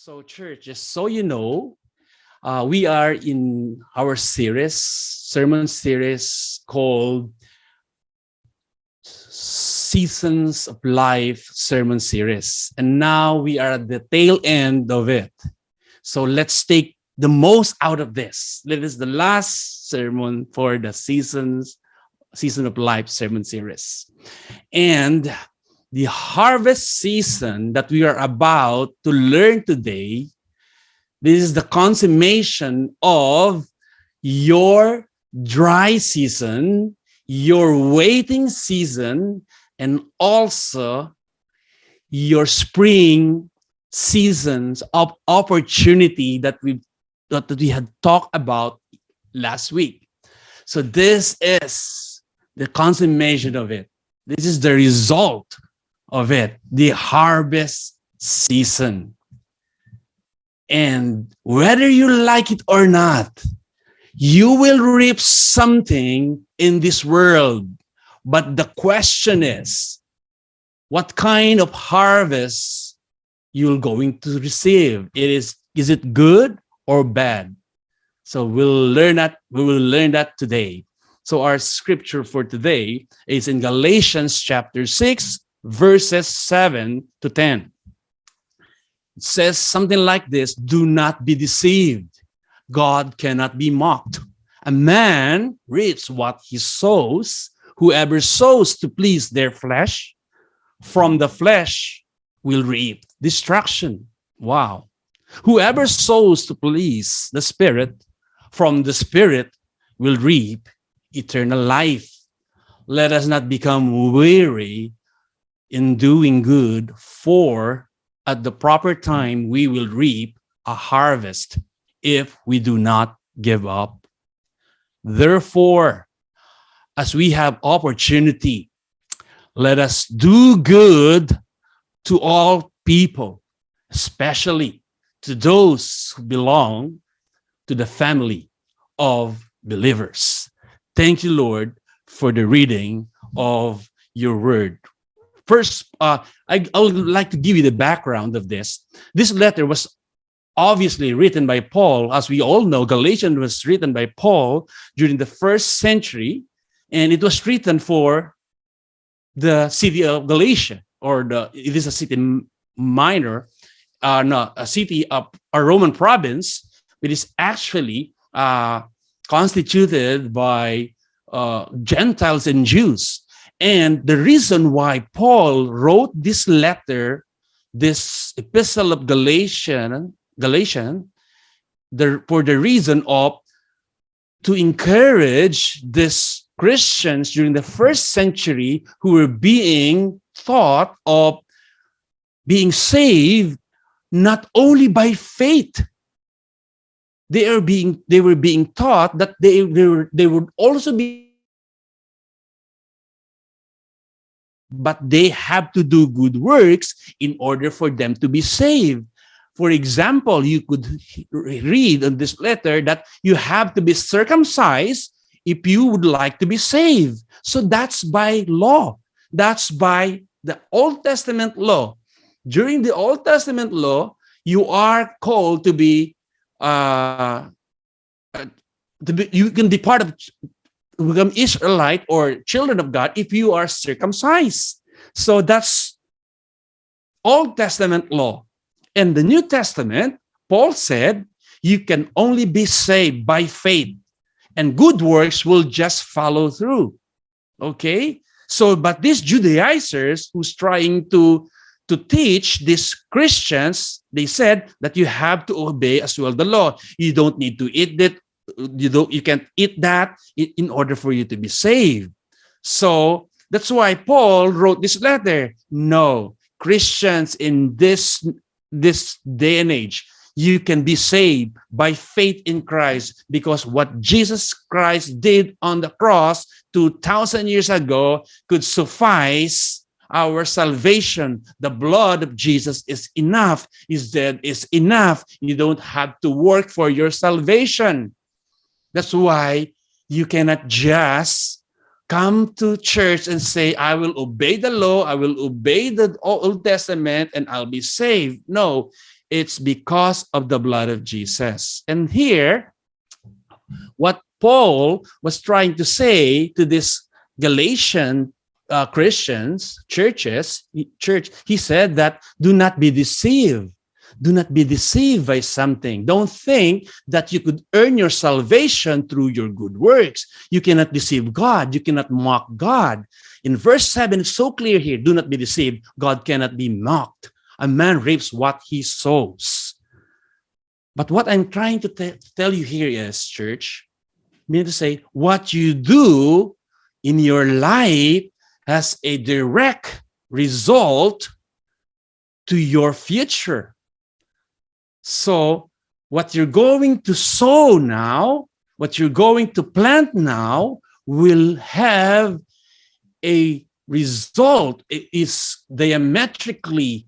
So, church, just so you know, we are in our sermon series called Seasons of Life sermon series. And now we are at the tail end of it. So let's take the most out of this. This is the last sermon for the Season of Life sermon series. And the harvest season that we are about to learn today, this is the consummation of your dry season, your waiting season, and also your spring seasons of opportunity that we had talked about last week. So this is the consummation of it. This is the result of it, the harvest season. And whether you like it or not, you will reap something in this world. But the question is, what kind of harvest you're going to receive? Is it good or bad? So we will learn that today. So our scripture for today is in Galatians chapter 6, verses 7 to 10. It says something like this: do not be deceived. God cannot be mocked. A man reaps what he sows. Whoever sows to please their flesh, from the flesh will reap destruction. Wow. Whoever sows to please the Spirit, from the Spirit will reap eternal life. Let us not become weary in doing good, for at the proper time we will reap a harvest if we do not give up. Therefore, as we have opportunity, let us do good to all people, especially to those who belong to the family of believers. Thank you, Lord, for the reading of your word. First, I would like to give you the background of this. This letter was obviously written by Paul. As we all know, Galatians was written by Paul during the first century, and it was written for the city of Galatia, it is a city minor, a city of a Roman province. It is actually constituted by Gentiles and Jews. And the reason why Paul wrote this letter, this epistle of Galatian, for the reason of to encourage these Christians during the first century who were being taught of being saved not only by faith. They were being taught that they would also be, but they have to do good works in order for them to be saved. For example, you could read in this letter that you have to be circumcised if you would like to be saved. So that's by law. That's by the Old Testament law. During the Old Testament law, you are called to be, you can be part of, become Israelite or children of God if you are circumcised. So that's Old Testament law. In the New Testament, Paul said, you can only be saved by faith, and good works will just follow through. Okay? So, but these Judaizers who's trying to teach these Christians, they said that you have to obey as well the law. You don't need to eat it. You can't eat that in order for you to be saved. So that's why Paul wrote this letter. No, Christians in this day and age, you can be saved by faith in Christ, because what Jesus Christ did on the cross 2,000 years ago could suffice our salvation. The blood of Jesus is enough. His death is enough. You don't have to work for your salvation. That's why you cannot just come to church and say, I will obey the law, I will obey the Old Testament, and I'll be saved. No, It's because of the blood of Jesus. And here, what Paul was trying to say to this Galatian Christians, church, he said that do not be deceived. Do not be deceived by something. Don't think that you could earn your salvation through your good works. You cannot deceive God. You cannot mock God. In verse 7, it's so clear here. Do not be deceived. God cannot be mocked. A man reaps what he sows. But what I'm trying to tell you here is, church, meaning to say, what you do in your life has a direct result to your future. So what you're going to sow now, what you're going to plant now will have a result. It is diametrically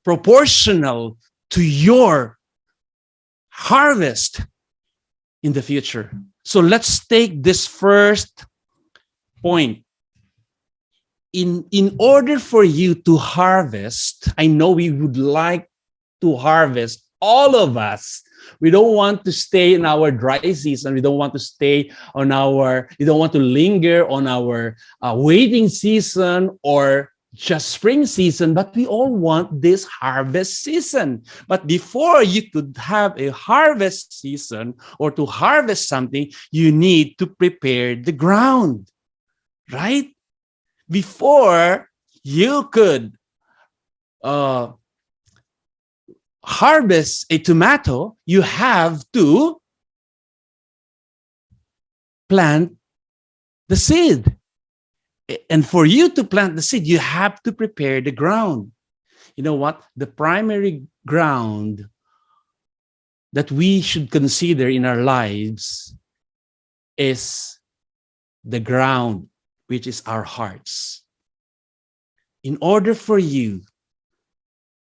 proportional to your harvest in the future. So let's take this first point. In order for you to harvest, I know we would like to harvest, all of us. We don't want to stay in our dry season. We don't want to stay on we don't want to linger on our waiting season or just spring season, but we all want this harvest season. But before you could have a harvest season or to harvest something, you need to prepare the ground, right? Before you could harvest a tomato, you have to plant the seed. And for you to plant the seed, you have to prepare the ground. You know what? The primary ground that we should consider in our lives is the ground, which is our hearts. In order for you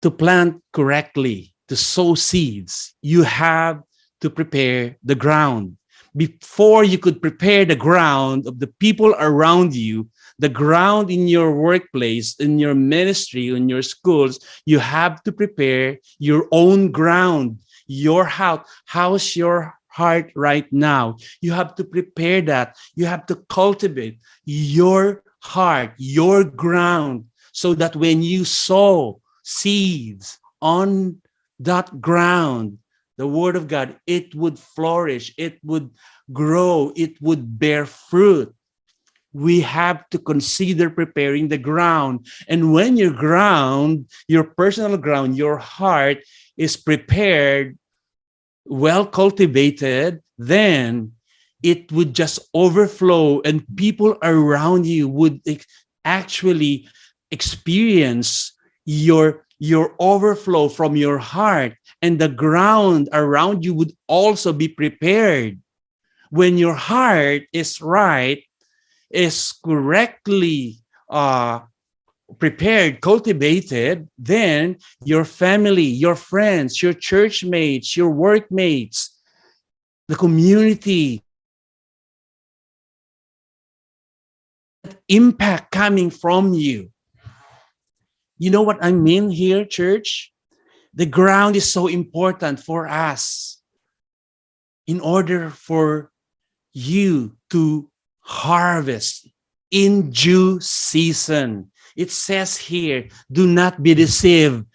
to plant correctly, to sow seeds, you have to prepare the ground. Before you could prepare the ground of the people around you, the ground in your workplace, in your ministry, in your schools, you have to prepare your own ground, your house. How's your heart right now? You have to prepare that. You have to cultivate your heart, your ground, so that when you sow seeds on that ground, the word of God, it would flourish, it would grow, it would bear fruit. We have to consider preparing the ground. And when your ground, your personal ground, your heart is prepared, well cultivated, then it would just overflow and people around you would actually experience your overflow from your heart, and the ground around you would also be prepared. When your heart is right, is correctly prepared, cultivated, then your family, your friends, your church mates, your workmates, the community, impact coming from you. You know what I mean here, church? The ground is so important for us in order for you to harvest in due season. It says here, do not be deceived.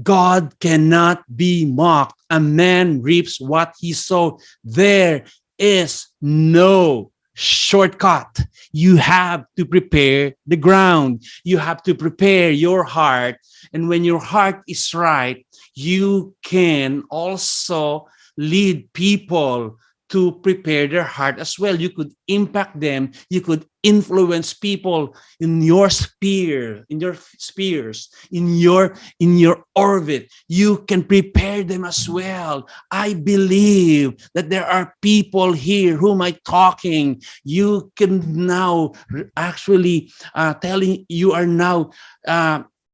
God cannot be mocked. A man reaps what he sows. There is no shortcut. You have to prepare the ground. You have to prepare your heart. And when your heart is right, you can also lead people to prepare their heart as well. You could impact them. You could influence people in your sphere, in your spheres, in your orbit. You can prepare them as well. I believe that there are people here whom I'm talking. You can now actually you are now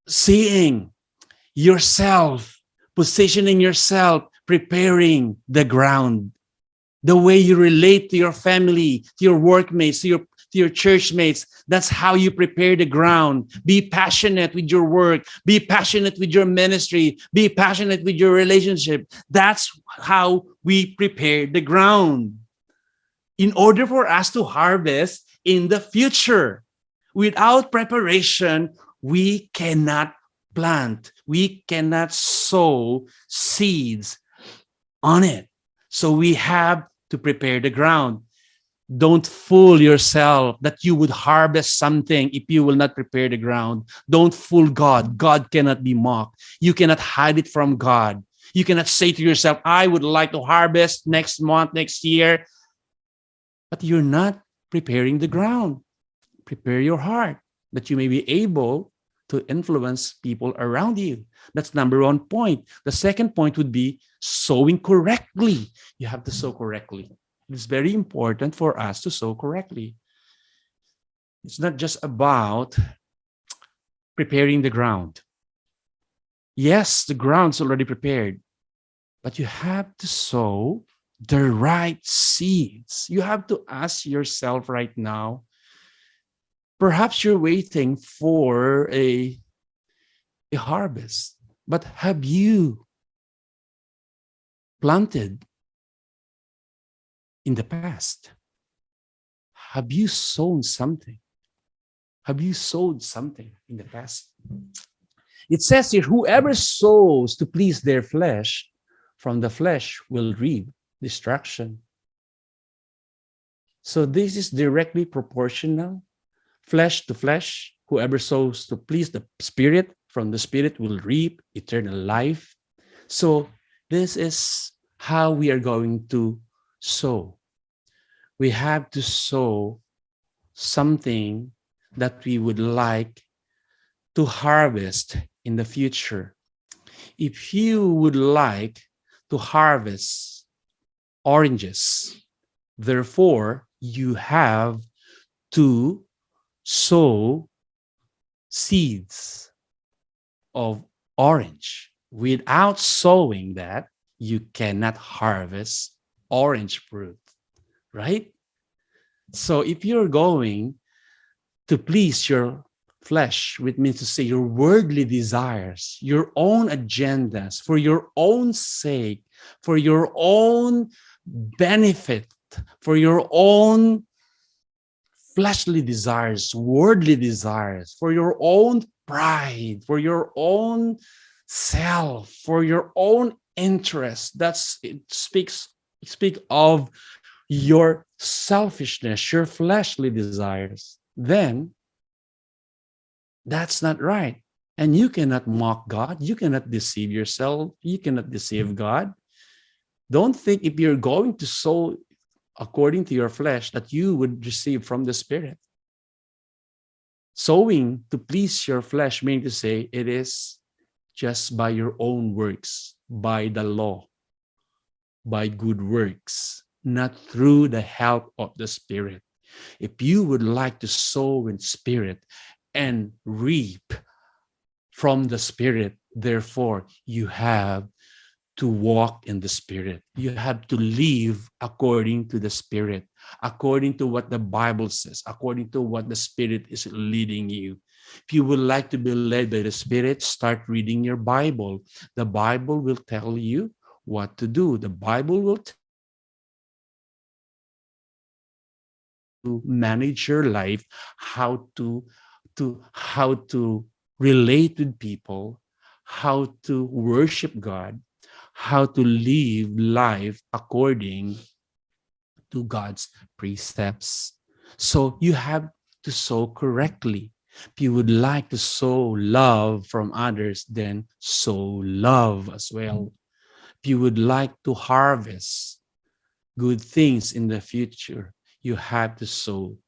seeing yourself, positioning yourself, preparing the ground. The way you relate to your family, to your workmates, to to your church mates. That's how you prepare the ground. Be passionate with your work. Be passionate with your ministry. Be passionate with your relationship. That's how we prepare the ground in order for us to harvest in the future. Without preparation, we cannot plant. We cannot sow seeds on it. So we have to prepare the ground. Don't fool yourself that you would harvest something if you will not prepare the ground. Don't fool God. God cannot be mocked. You cannot hide it from God. You cannot say to yourself, I would like to harvest next month, next year, but you're not preparing the ground. Prepare your heart that you may be able to influence people around you. That's number one point. The second point would be sowing correctly. You have to sow correctly. It's very important for us to sow correctly. It's not just about preparing the ground. Yes, the ground's already prepared, but you have to sow the right seeds. You have to ask yourself right now, perhaps you're waiting for a harvest, but have you planted in the past? Have you sown something? Have you sowed something in the past? It says here, whoever sows to please their flesh, from the flesh will reap destruction. So this is directly proportional. Flesh to flesh, whoever sows to please the Spirit, from the Spirit will reap eternal life. So this is how we are going to sow. We have to sow something that we would like to harvest in the future. If you would like to harvest oranges, therefore you have to sow seeds of orange. Without sowing that, you cannot harvest orange fruit, right? So if you're going to please your flesh, which means to say your worldly desires, your own agendas, for your own sake, for your own benefit, for your own fleshly desires, worldly desires, for your own pride, for your own self, for your own interest. It speaks of your selfishness, your fleshly desires. Then that's not right. And you cannot mock God. You cannot deceive yourself. You cannot deceive God. Don't think if you're going to sow according to your flesh that you would receive from the Spirit. Sowing to please your flesh means to say it is just by your own works, by the law, by good works, not through the help of the Spirit. If you would like to sow in Spirit and reap from the Spirit, therefore you have to walk in the Spirit. You have to live according to the Spirit, according to what the Bible says, according to what the Spirit is leading you. If you would like to be led by the Spirit, start reading your Bible. The Bible will tell you what to do. The Bible will manage your life, how to relate with people, how to worship God, how to live life according to God's precepts. So you have to sow correctly. If you would like to sow love from others, then sow love as well. If you would like to harvest good things in the future, you have to sow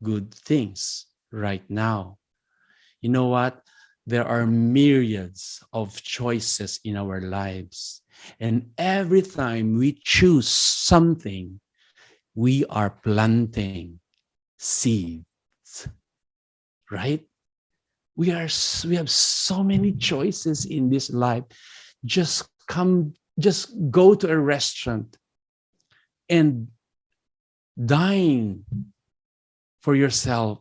good things right now. You know what? There are myriads of choices in our lives. And every time we choose something, we are planting seeds, right? We have so many choices in this life. Just go to a restaurant and dine for yourself,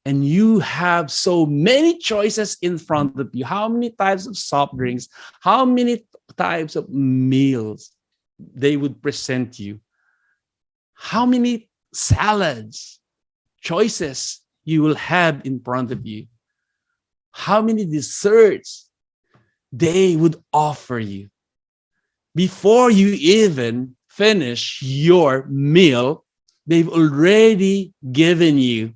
and you have so many choices in front of you, how many types of soft drinks, how many types of meals they would present you, how many salads, choices you will have in front of you, how many desserts they would offer you. Before you even finish your meal, they've already given you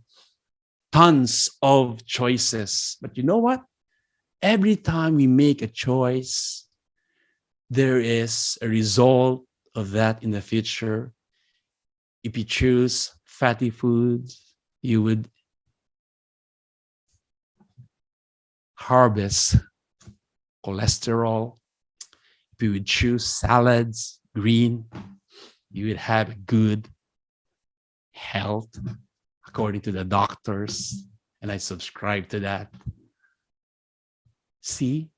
tons of choices. But you know what? Every time we make a choice, there is a result of that in the future. If you choose fatty foods, you would harvest cholesterol. If you would choose salads, green, you would have good health according to the doctors. And I subscribe to that. See,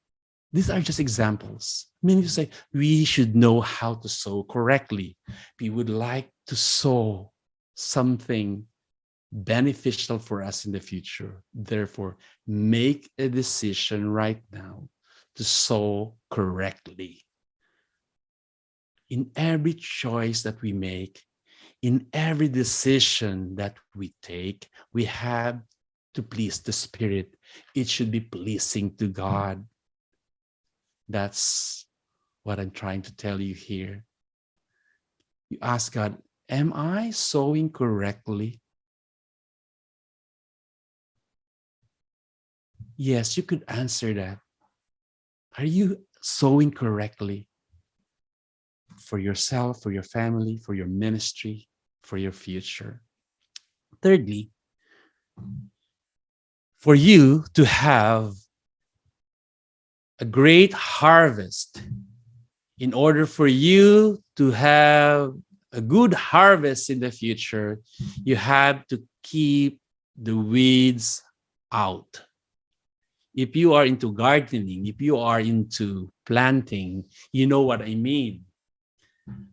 these are just examples. Many people say we should know how to sow correctly. We would like to sow something beneficial for us in the future. Therefore, make a decision right now to sow correctly. In every choice that we make, in every decision that we take, we have to please the Spirit. It should be pleasing to God. That's what I'm trying to tell you here. You ask God, am I sowing correctly? Yes, you could answer that. Are you sowing correctly for yourself, for your family, for your ministry, for your future? Thirdly, for you to have a great harvest, in order for you to have a good harvest in the future, you have to keep the weeds out. If you are into gardening, if you are into planting, you know what I mean.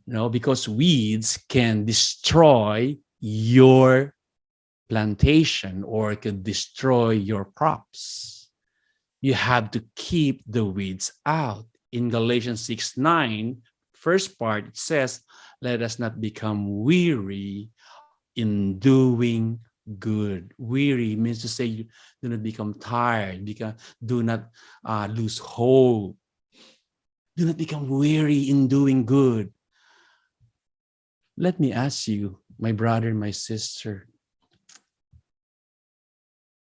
Because weeds can destroy your plantation or can destroy your crops. You have to keep the weeds out. In Galatians 6:9, first part, it says, let us not become weary in doing good. Weary means to say, do not become tired, do not lose hope. Do not become weary in doing good. Let me ask you, my brother, my sister,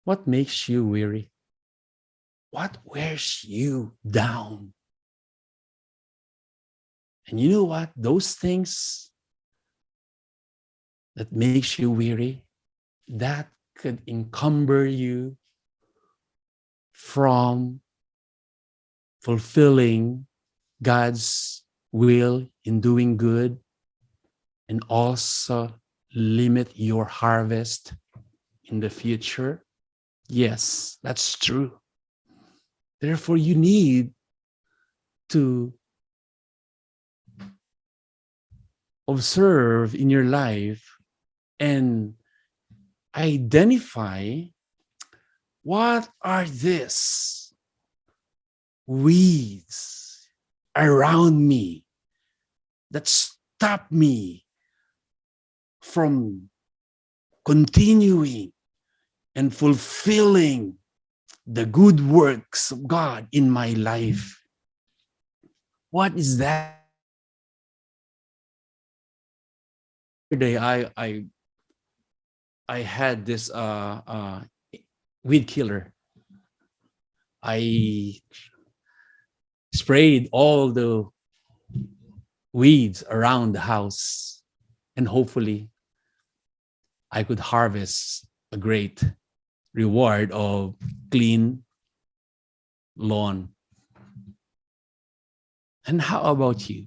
what makes you weary? What wears you down? And you know what? Those things that makes you weary, that could encumber you from fulfilling God's will in doing good, and also limit your harvest in the future. Yes, that's true. Therefore, you need to observe in your life and identify what are these weeds around me that stop me from continuing and fulfilling the good works of God in my life. What is that? Today I had this weed killer. I sprayed all the weeds around the house, and hopefully I could harvest a great reward of clean lawn. And how about you?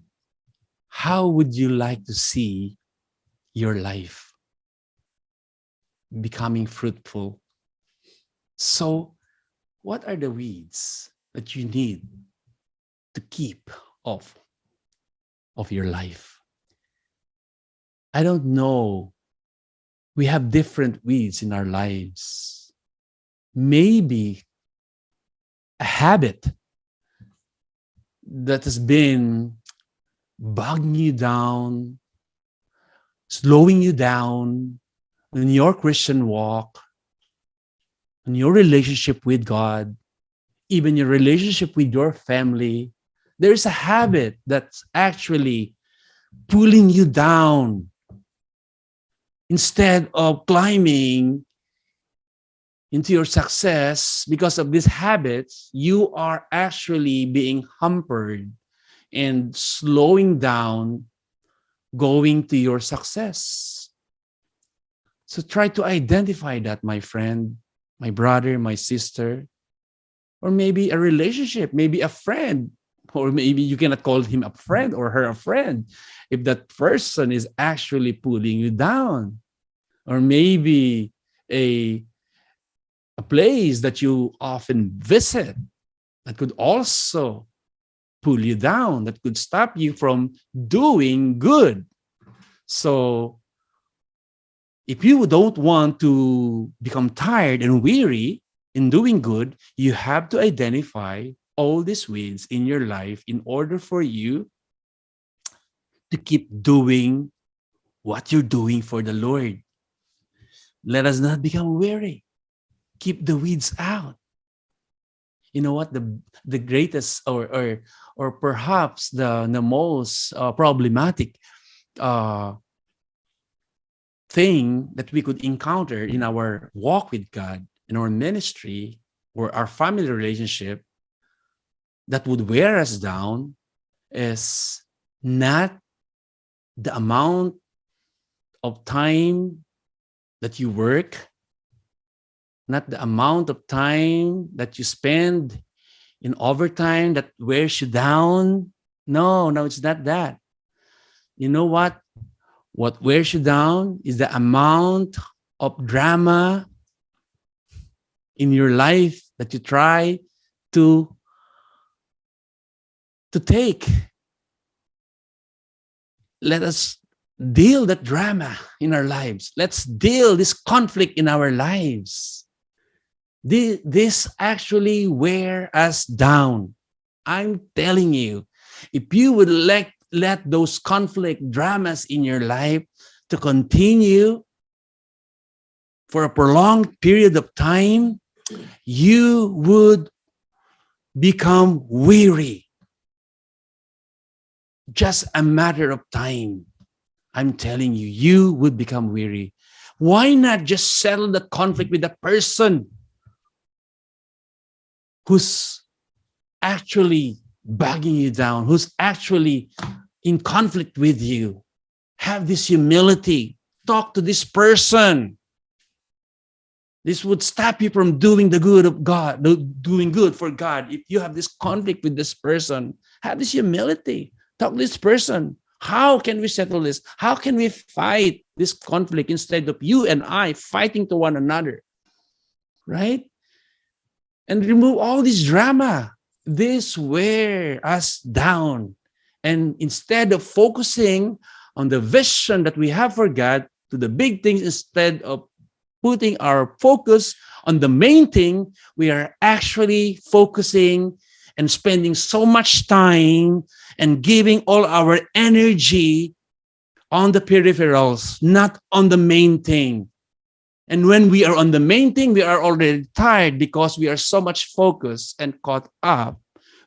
How would you like to see your life becoming fruitful? So, what are the weeds that you need to keep off of your life? I don't know We have different weeds in our lives. Maybe a habit that has been bogging you down, slowing you down in your Christian walk, in your relationship with God, even your relationship with your family. There is a habit that's actually pulling you down instead of climbing into your success. Because of these habits, you are actually being hampered and slowing down going to your success. So try to identify that, my friend, my brother, my sister, or maybe a relationship, maybe a friend, or maybe you cannot call him a friend or her a friend if that person is actually pulling you down, or maybe a a place that you often visit that could also pull you down, that could stop you from doing good. So if you don't want to become tired and weary in doing good, you have to identify all these weeds in your life in order for you to keep doing what you're doing for the Lord. Let us not become weary. Keep the weeds out. You know what? The greatest or perhaps the most problematic uh, thing that we could encounter in our walk with God, in our ministry, or our family relationship that would wear us down is not the amount of time that you work, not the amount of time that you spend in overtime that wears you down. No, it's not that. You know what? What wears you down is the amount of drama in your life that you try to take. Let us deal that drama in our lives. Let's deal this conflict in our lives. This actually wear us down. I'm telling you, if you would let those conflict dramas in your life to continue for a prolonged period of time, you would become weary. Just a matter of time. I'm telling you, you would become weary. Why not just settle the conflict with the person who's actually bagging you down, who's actually in conflict with you? Have this humility. Talk to this person. This would stop you from doing the good of God, doing good for God. If you have this conflict with this person, have this humility. Talk to this person. How can we settle this? How can we fight this conflict instead of you and I fighting to one another? Right? And remove all this drama. This wear us down. And instead of focusing on the vision that we have for God to the big things, instead of putting our focus on the main thing, we are actually focusing and spending so much time and giving all our energy on the peripherals, not on the main thing. And when we are on the main thing, we are already tired because we are so much focused and caught up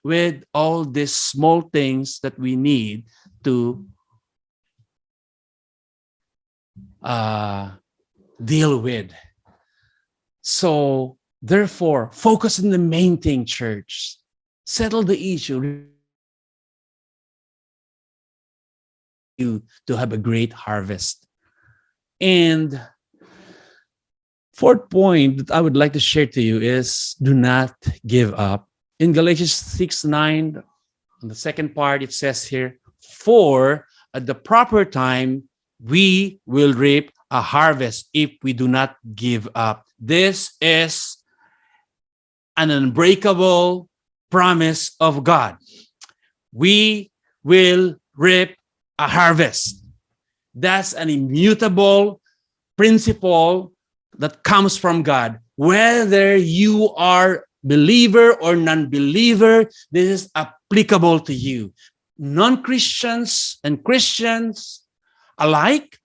with all these small things that we need to deal with. So, therefore, focus on the main thing, church. Settle the issue. You to have a great harvest. And fourth point that I would like to share to you is do not give up. In Galatians 6:9, on the second part, it says here, for at the proper time, we will reap a harvest if we do not give up. This is an unbreakable promise of God. We will reap a harvest. That's an immutable principle that comes from God. Whether you are believer or non-believer, this is applicable to you. Non-Christians and Christians alike,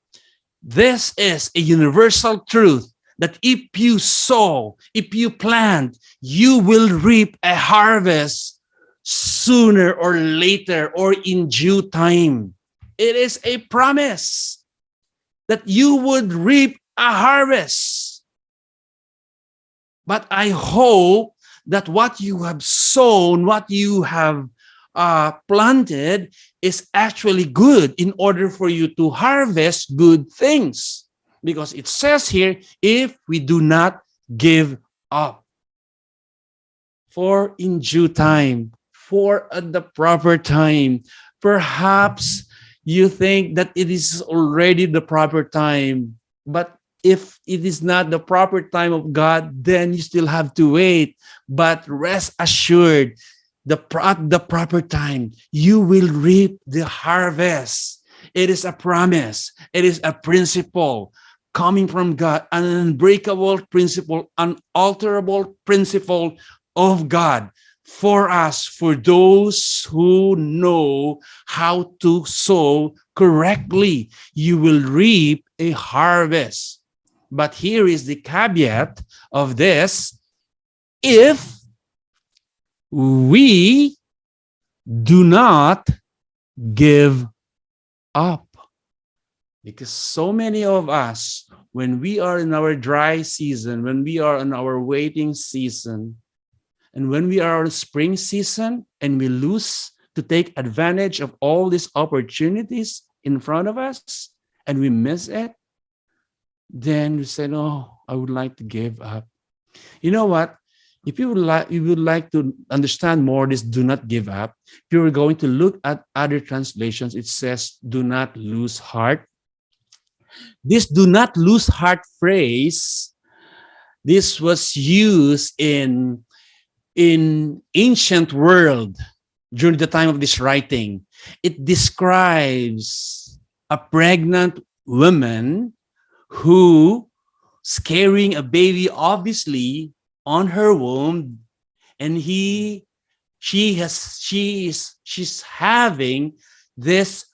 this is a universal truth that if you sow, if you plant, you will reap a harvest sooner or later or in due time. It is a promise that you would reap a harvest. But I hope that what you have sown, what you have planted is actually good in order for you to harvest good things. Because it says here, if we do not give up. For in due time, for at the proper time. Perhaps you think that it is already the proper time, but if it is not the proper time of God, then you still have to wait. But rest assured, at the proper time, you will reap the harvest. It is a promise. It is a principle coming from God, an unbreakable principle, unalterable principle of God for us, for those who know how to sow correctly. You will reap a harvest. But here is the caveat of this. If we do not give up. Because so many of us, when we are in our dry season, when we are in our waiting season, and when we are in spring season and we lose to take advantage of all these opportunities in front of us and we miss it, then we say, "No, I would like to give up." You know what? If you would like to understand more this "do not give up," if you were going to look at other translations, it says "do not lose heart." This "do not lose heart" phrase, this was used in ancient world during the time of this writing. It describes a pregnant woman who is carrying a baby, obviously, on her womb, and she's having this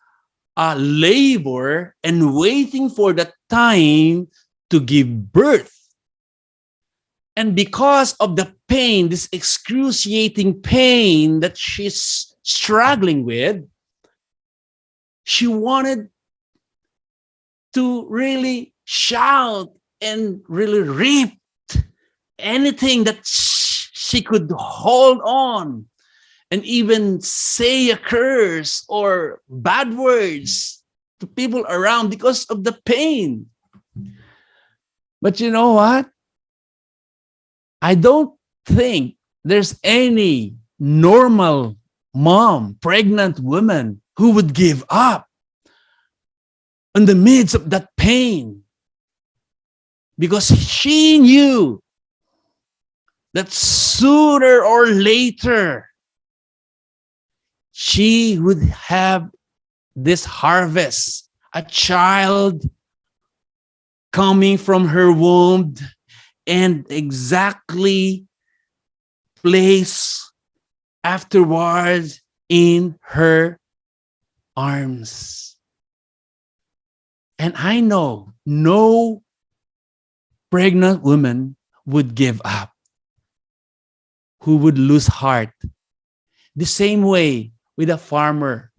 labor and waiting for the time to give birth. And because of the pain, this excruciating pain that she's struggling with, she wanted to really shout and really reap anything that she could hold on, and even say a curse or bad words to people around because of the pain. But you know what? I don't think there's any normal mom, pregnant woman who would give up in the midst of that pain, because she knew that sooner or later she would have this harvest, a child coming from her womb and exactly placed afterwards in her arms. And I know no pregnant woman would give up, who would lose heart. The same way with a farmer.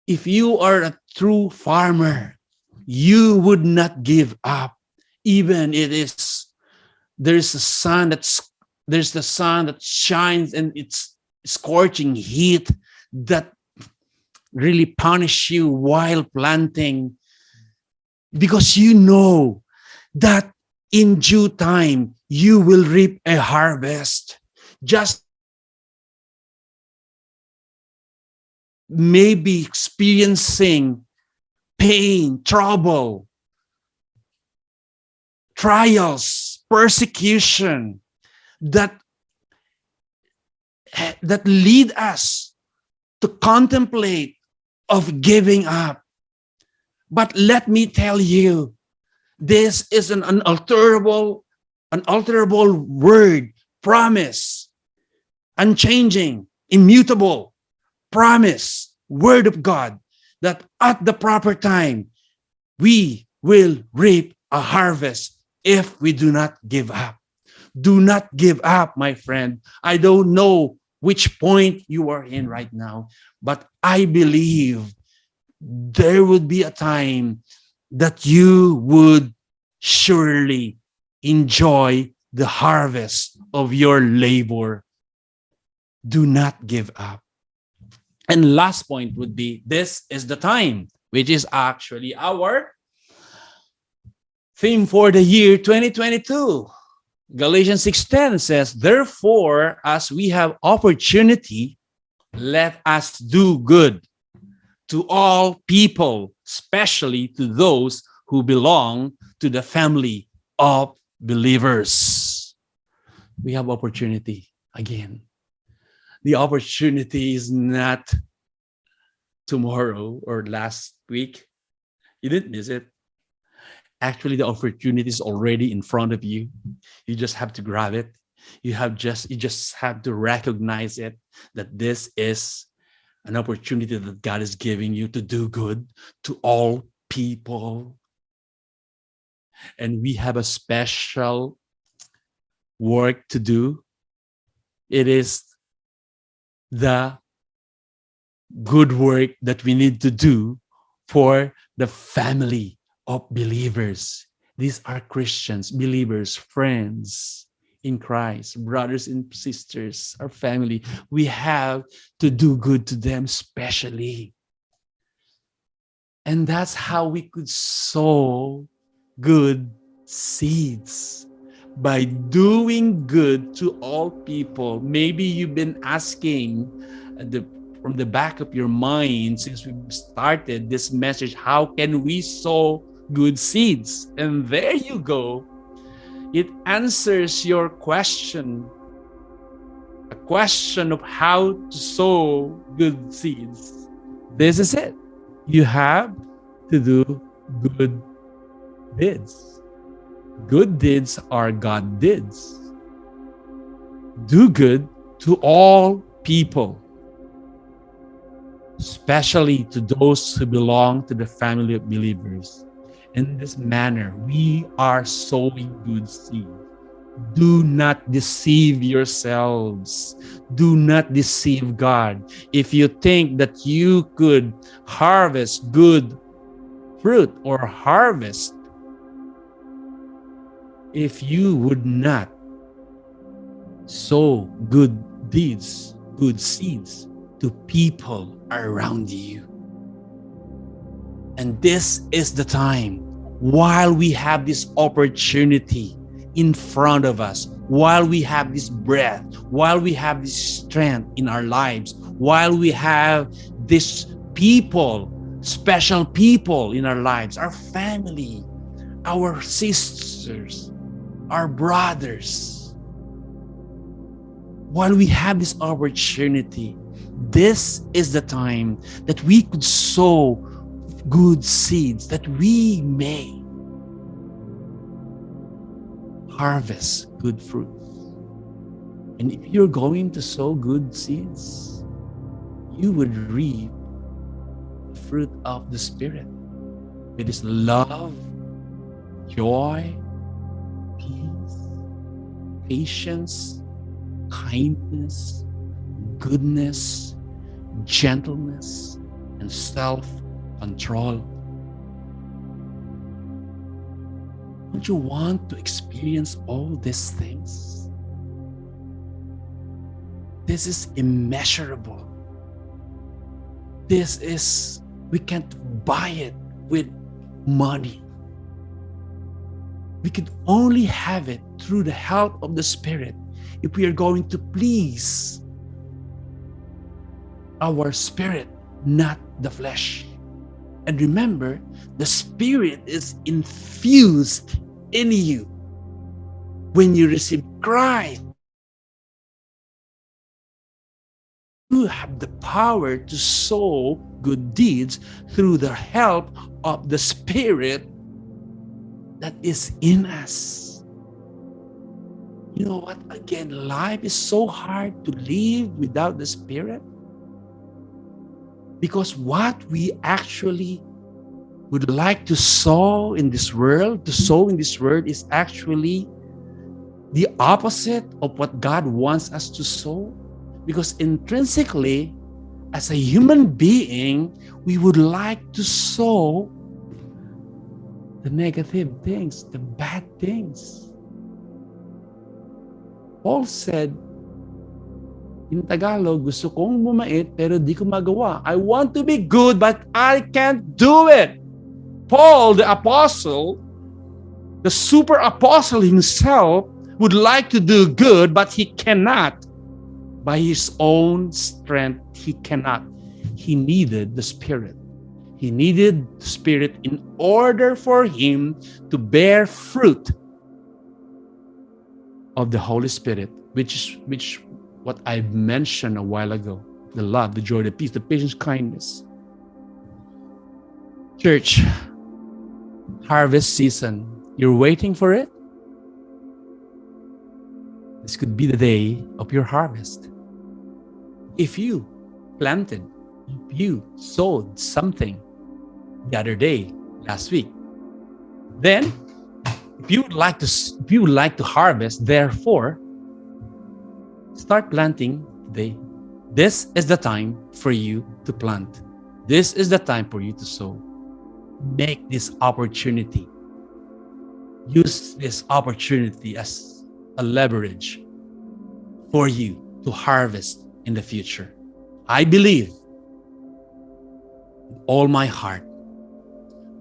If you are a true farmer, you would not give up, even there's the sun that shines and it's scorching heat that really punish you while planting, because you know that in due time you will reap a harvest. Just maybe experiencing pain, trouble, trials, persecution that lead us to contemplate of giving up. But let me tell you This is an unalterable word, promise, unchanging, immutable promise, word of God, that at the proper time, we will reap a harvest if we do not give up. Do not give up, my friend. I don't know which point you are in right now, but I believe there would be a time that you would surely enjoy the harvest of your labor. Do not give up. And last point would be, this is the time, which is actually our theme for the year 2022. Galatians 6:10 says, therefore, as we have opportunity, let us do good to all people, especially to those who belong to the family of believers. We have opportunity again. The opportunity is not tomorrow or last week. You didn't miss it. Actually, the opportunity is already in front of you. You just have to grab it. You just have to recognize it, that this is an opportunity that God is giving you to do good to all people. And we have a special work to do. It is the good work that we need to do for the family of believers. These are Christians, believers, friends in Christ, brothers and sisters, our family. We have to do good to them especially. And that's how we could sow good seeds, by doing good to all people. Maybe you've been asking from the back of your mind since we started this message, how can we sow good seeds? And there you go. It answers your question, a question of how to sow good seeds. This is it. You have to do good deeds. Good deeds are God deeds. Do good to all people, especially to those who belong to the family of believers. In this manner, we are sowing good seed. Do not deceive yourselves. Do not deceive God. If you think that you could harvest good fruit or harvest, if you would not sow good deeds, good seeds to people around you. And this is the time, while we have this opportunity in front of us, while we have this breath, while we have this strength in our lives, while we have this people, special people in our lives, our family, our sisters, our brothers, while we have this opportunity, this is the time that we could sow good seeds, that we may harvest good fruit. And if you're going to sow good seeds, you would reap the fruit of the Spirit. It is love, joy, peace, patience, kindness, goodness, gentleness, and self-control. Don't you want to experience all these things? This is immeasurable. We can't buy it with money. We can only have it through the help of the Spirit if we are going to please our spirit, not the flesh. And remember, the Spirit is infused in you when you receive Christ. You have the power to sow good deeds through the help of the Spirit that is in us. You know what? Again, life is so hard to live without the Spirit. Because what we actually would like to sow in this world, is actually the opposite of what God wants us to sow. Because intrinsically, as a human being, we would like to sow the negative things, the bad things. Paul said, in Tagalog, gusto kong bumait pero di ko magawa. I want to be good but I can't do it. Paul, the apostle, the super apostle himself, would like to do good but he cannot. By his own strength, he cannot. He needed the Spirit. He needed the Spirit in order for him to bear fruit of the Holy Spirit, which what I mentioned a while ago. The love, the joy, the peace, the patience, kindness. Church, harvest season. You're waiting for it? This could be the day of your harvest. If you planted, if you sowed something the other day, last week, then if you would like to harvest, therefore, start planting today. This is the time for you to plant. This is the time for you to sow. Make this opportunity. Use this opportunity as a leverage for you to harvest in the future. I believe with all my heart,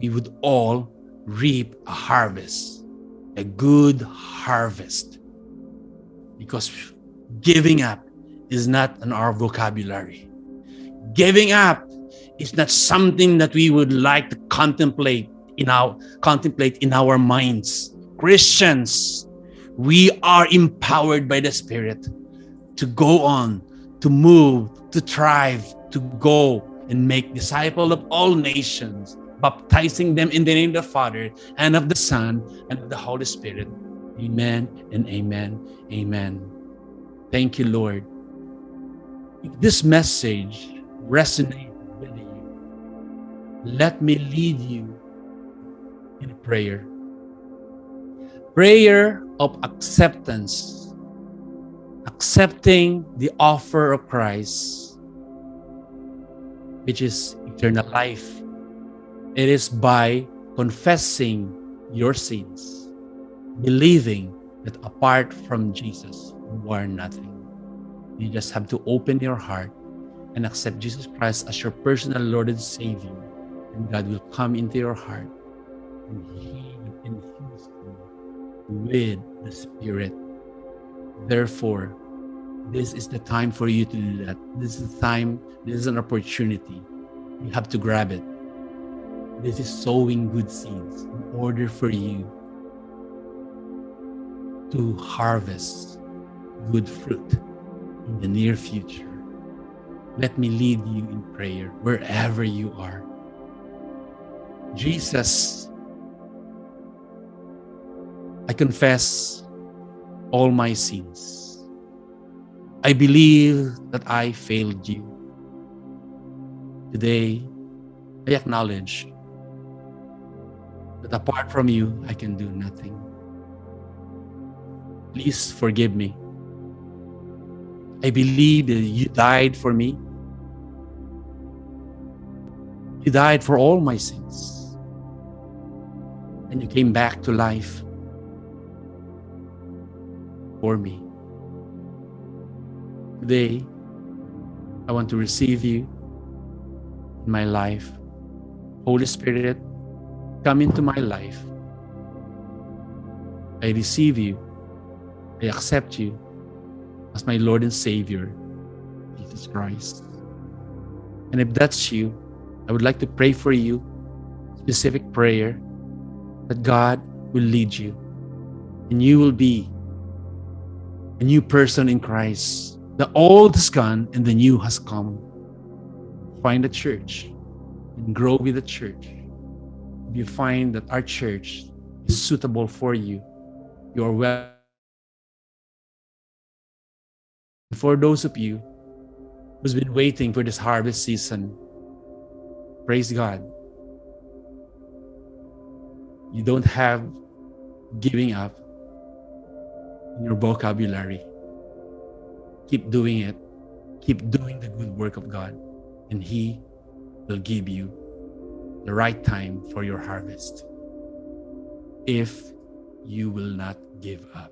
we would all reap a harvest, a good harvest. Because giving up is not in our vocabulary. Giving up is not something that we would like to contemplate in our minds. Christians, we are empowered by the Spirit to go on, to move, to thrive, to go and make disciples of all nations, baptizing them in the name of the Father and of the Son and of the Holy Spirit. Amen and amen. Amen. Thank you, Lord. If this message resonates with you, let me lead you in a prayer. Prayer of acceptance. Accepting the offer of Christ, which is eternal life. It is by confessing your sins, believing that apart from Jesus, you are nothing. You just have to open your heart and accept Jesus Christ as your personal Lord and Savior, and God will come into your heart and He will infuse you with the Spirit. Therefore, this is the time for you to do that. This is time, this is an opportunity. You have to grab it. This is sowing good seeds in order for you to harvest good fruit in the near future. Let me lead you in prayer wherever you are. Jesus, I confess all my sins. I believe that I failed you. Today, I acknowledge that apart from you, I can do nothing. Please forgive me. I believe that you died for me. You died for all my sins. And you came back to life for me. Today, I want to receive you in my life. Holy Spirit, come into my life. I receive you. I accept you as my Lord and Savior, Jesus Christ. And if that's you, I would like to pray for you, specific prayer, that God will lead you and you will be a new person in Christ. The old is gone and the new has come. Find a church and grow with the church. You find that our church is suitable for you. You are well. For those of you who's been waiting for this harvest season, praise God. You don't have giving up in your vocabulary. Keep doing it. Keep doing the good work of God, and He will give you the right time for your harvest if you will not give up.